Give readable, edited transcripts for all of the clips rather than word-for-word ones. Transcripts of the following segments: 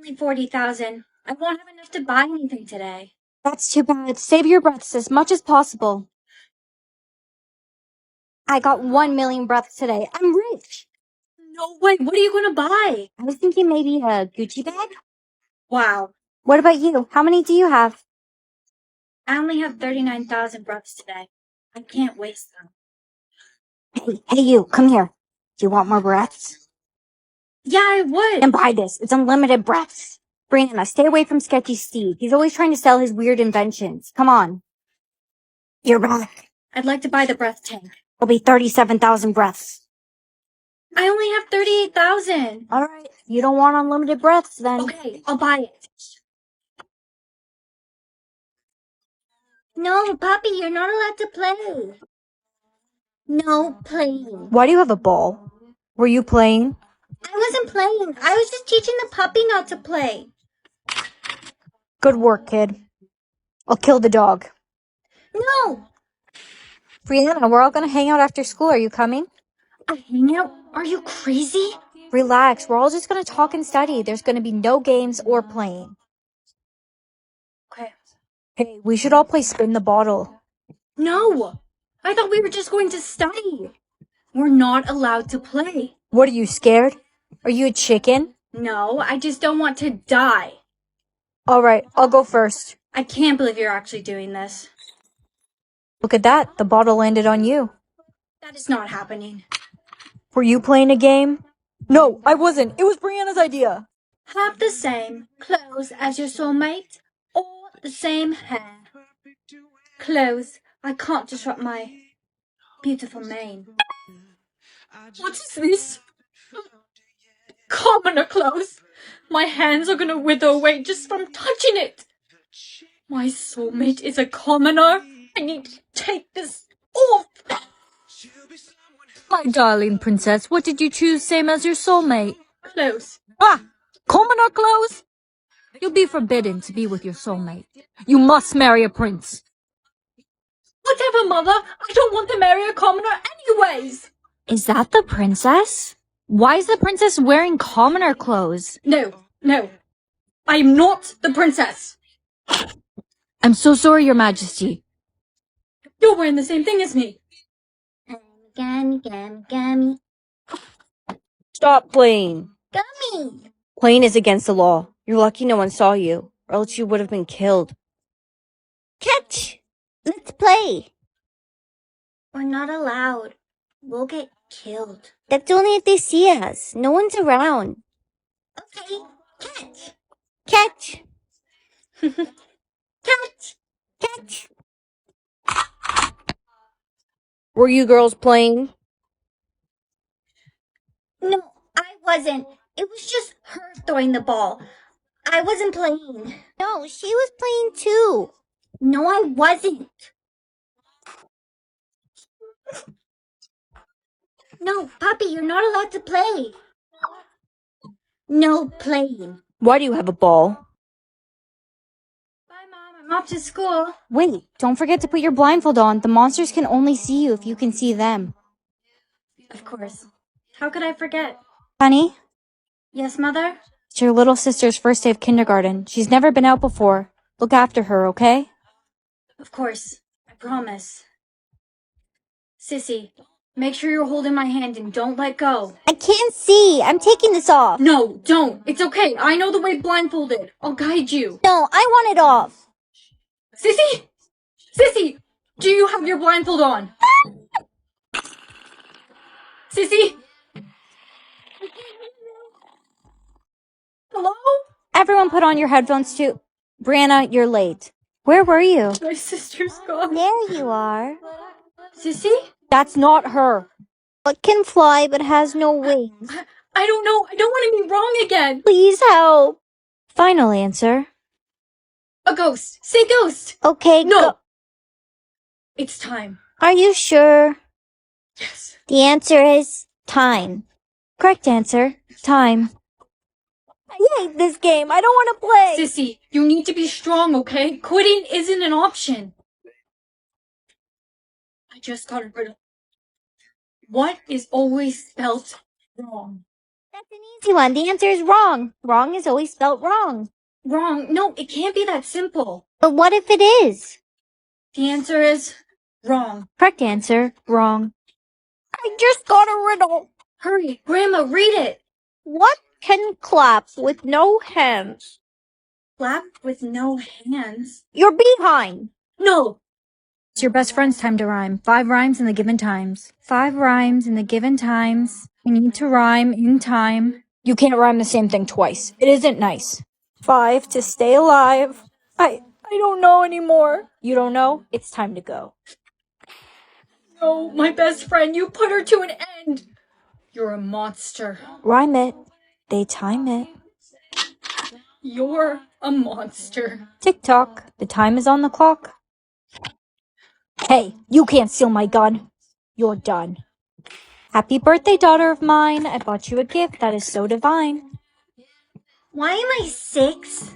only 40,000. I won't have enough to buy anything today. That's too bad. Save your breaths as much as possible. I got 1 million breaths today. I'm rich. No way. What are you going to buy? I was thinking maybe a Gucci bag. Wow. What about you? How many do you have? I only have 39,000 breaths today. I can't waste them. Hey, you, come here. Do you want more breaths? Yeah, I would. And buy this. It's unlimited breaths. Brianna, stay away from Sketchy Steve. He's always trying to sell his weird inventions. Come on. You're back. I'd like to buy the breath tank. It'll be 37,000 breaths. I only have 38,000. All right. You don't want unlimited breaths, then. Okay, I'll buy it. No, Poppy, you're not allowed to play. No playing. Why do you have a ball? Were you playing? I wasn't playing. I was just teaching the puppy not to play. Good work, kid. I'll kill the dog. No. Brianna, we're all going to hang out after school. Are you coming? A hangout? Are you crazy? Relax. We're all just going to talk and study. There's going to be no games or playing. Okay. Hey, we should all play spin the bottle. No. I thought we were just going to study. We're not allowed to play. What, are you scared? Are you a chicken? No, I just don't want to die. All right, I'll go first. I can't believe you're actually doing this. Look at that. The bottle landed on you. That is not happening. Were you playing a game? No, I wasn't. It was Brianna's idea. Have the same clothes as your soulmate or the same hair. Clothes. I can't disrupt my beautiful mane. What is this? Commoner clothes. My hands are gonna wither away just from touching it. My soulmate is a commoner. I need to take this off. My darling princess, what did you choose same as your soulmate? Clothes. Ah! Commoner clothes? You'll be forbidden to be with your soulmate. You must marry a prince. Whatever, Mother. I don't want to marry a commoner anyways. Is that the princess? Why is the princess wearing commoner clothes? No. I am not the princess. I'm so sorry, your majesty. You're wearing the same thing as me. Gummy. Stop playing. Gummy. Playing is against the law. You're lucky no one saw you, or else you would have been killed. Catch! Let's play. We're not allowed. We'll get killed. That's only if they see us. No one's around. Okay, catch. Catch! Catch. Catch! Were you girls playing? No, I wasn't. It was just her throwing the ball. I wasn't playing. No, she was playing too. No, I wasn't. No, Poppy, you're not allowed to play. No playing. Why do you have a ball? Bye, Mom. I'm off to school. Wait, don't forget to put your blindfold on. The monsters can only see you if you can see them. Of course. How could I forget? Honey, Yes, Mother? it's your little sister's first day of kindergarten. She's never been out before. Look after her, okay? Of course. I promise. Sissy, make sure you're holding my hand and don't let go. I can't see. I'm taking this off. No, don't. It's okay. I know the way blindfolded. I'll guide you. No, I want it off. Sissy! Sissy! Do you have your blindfold on? Sissy? Hello? Everyone put on your headphones too. Brianna, you're late. Where were you? My sister's gone. There you are. Sissy? That's not her. What can fly but has no wings? I don't know. I don't want to be wrong again. Please help. Final answer. A ghost. Say ghost. Okay, No. go. It's time. Are you sure? Yes. The answer is time. Correct answer, time. I hate this game. I don't want to play. Sissy, you need to be strong, okay? Quitting isn't an option. I just got rid of what is always spelt wrong. That's an easy one. The answer is wrong. Wrong is always spelt wrong. Wrong. No, it can't be that simple. But what if it is? The answer is wrong. Correct answer, wrong. I just got a riddle. Hurry, Grandma, read it. What can clap with no hands? Clap with no hands. Your behind. No. It's your best friend's time to rhyme. 5 rhymes in the given times. 5 rhymes in the given times. We need to rhyme in time. You can't rhyme the same thing twice. It isn't nice. 5 to stay alive. I don't know anymore. You don't know? It's time to go. No, my best friend, you put her to an end. You're a monster. Rhyme it. They time it. You're a monster. Tick-tock. The time is on the clock. Hey, you can't steal my gun. You're done. Happy birthday, daughter of mine. I bought you a gift that is so divine. Why am I 6?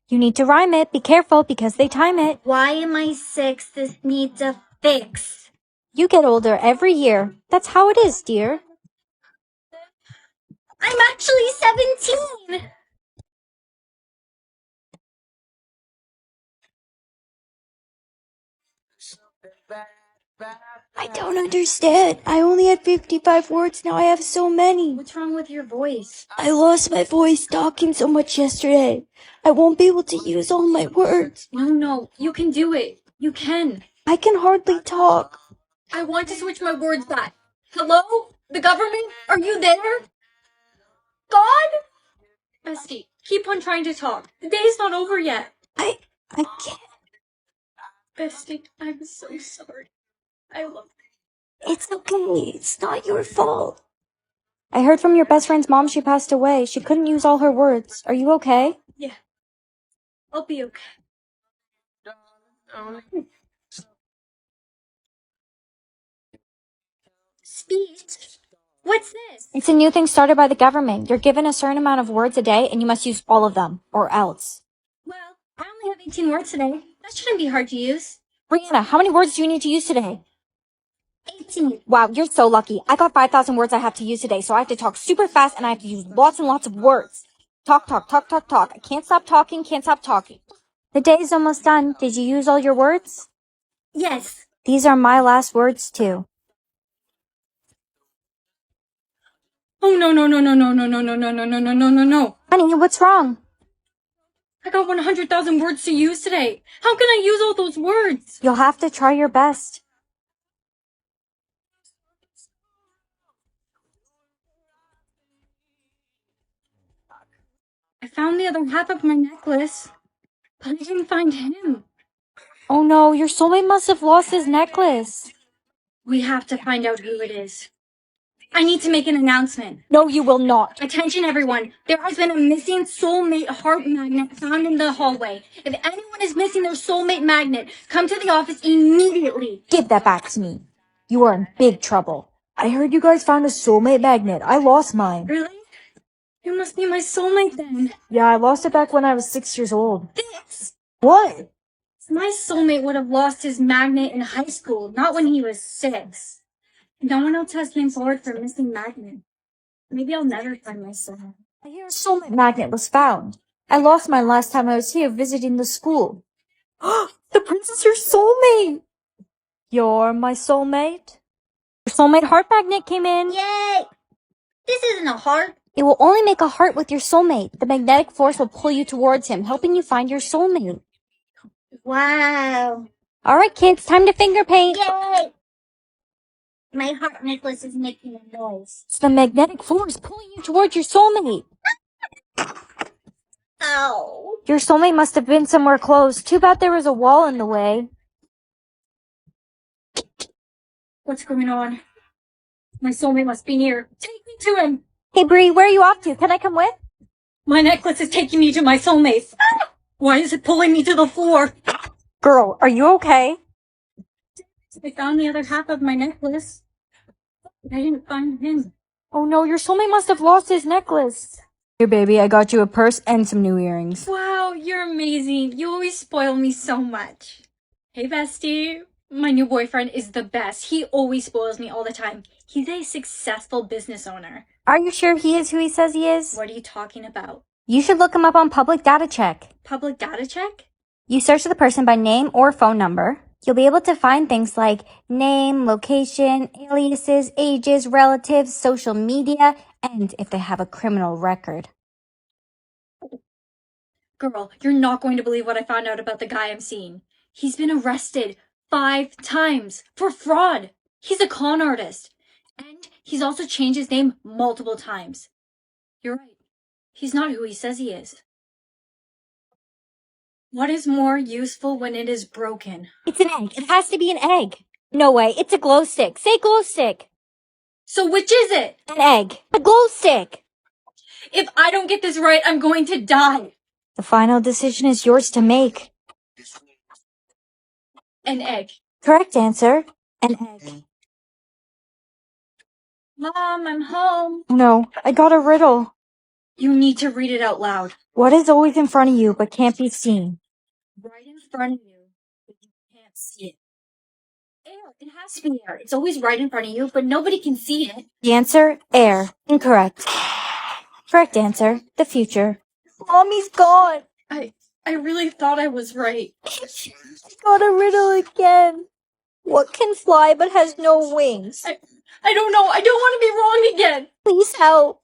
You need to rhyme it. Be careful because they time it. Why am I 6? This needs a fix. You get older every year. That's how it is, dear. I'm actually 17. I don't understand. I only had 55 words. Now I have so many. What's wrong with your voice? I lost my voice talking so much yesterday. I won't be able to use all my words. No, you can do it. You can. I can hardly talk. I want to switch my words back. Hello? The government? Are you there? God? Bestie, keep on trying to talk. The day's not over yet. I can't. Bestie, I'm so sorry. I love you. It's okay. It's not your fault. I heard from your best friend's mom she passed away. She couldn't use all her words. Are you okay? Yeah. I'll be okay. Speech? What's this? It's a new thing started by the government. You're given a certain amount of words a day and you must use all of them, or else. Well, I only have 18 words today. That shouldn't be hard to use. Brianna, how many words do you need to use today? 18. Wow, you're so lucky. I got 5,000 words I have to use today, so I have to talk super fast and I have to use lots and lots of words. Talk. I can't stop talking. The day is almost done. Did you use all your words? Yes. These are my last words, too. Oh, no. Honey, what's wrong? I got 100,000 words to use today. How can I use all those words? You'll have to try your best. I found the other half of my necklace, but I didn't find him. Oh no, your soulmate must have lost his necklace. We have to find out who it is. I need to make an announcement. No, you will not. Attention everyone, there has been a missing soulmate heart magnet found in the hallway. If anyone is missing their soulmate magnet, come to the office immediately. Give that back to me. You are in big trouble. I heard you guys found a soulmate magnet. I lost mine. Really? You must be my soulmate then. Yeah, I lost it back when I was 6 years old. This! What? My soulmate would have lost his magnet in high school, not when he was 6. No one else has came forward for missing magnet. Maybe I'll never find my soulmate. I hear a soulmate magnet was found. I lost mine last time I was here visiting the school. The prince is your soulmate! You're my soulmate? Your soulmate heart magnet came in. Yay! This isn't a heart. It will only make a heart with your soulmate. The magnetic force will pull you towards him, helping you find your soulmate. Wow. Alright kids, time to finger paint. Yay! My heart necklace is making a noise. It's the magnetic force pulling you towards your soulmate. Ow. Your soulmate must have been somewhere close. Too bad there was a wall in the way. What's going on? My soulmate must be near. Take me to him. Hey Bree, where are you off to? Can I come with? My necklace is taking me to my soulmate. Why is it pulling me to the floor? Girl, are you okay? I found the other half of my necklace. I didn't find him. Oh no, your soulmate must have lost his necklace. Here baby, I got you a purse and some new earrings. Wow, you're amazing. You always spoil me so much. Hey bestie. My new boyfriend is the best. He always spoils me all the time. He's a successful business owner. Are you sure he is who he says he is? What are you talking about? You should look him up on public data check. Public data check? You search the person by name or phone number. You'll be able to find things like name, location, aliases, ages, relatives, social media, and if they have a criminal record. Girl, you're not going to believe what I found out about the guy I'm seeing. He's been arrested 5 times for fraud. He's a con artist. And he's also changed his name multiple times. You're right. He's not who he says he is. What is more useful when it is broken? It's an egg. It has to be an egg. No way. It's a glow stick. Say glow stick. So which is it? An egg. A glow stick. If I don't get this right, I'm going to die. The final decision is yours to make. An egg. Correct answer. An egg. Mom, I'm home. No, I got a riddle. You need to read it out loud. What is always in front of you but can't be seen? Right in front of you, but you can't see it. Air. It has to be air. It's always right in front of you, but nobody can see it. The answer, air. Incorrect. Correct answer, the future. Mommy's gone. I really thought I was right. I got a riddle again. What can fly but has no wings? I don't know. I don't want to be wrong again. Please help.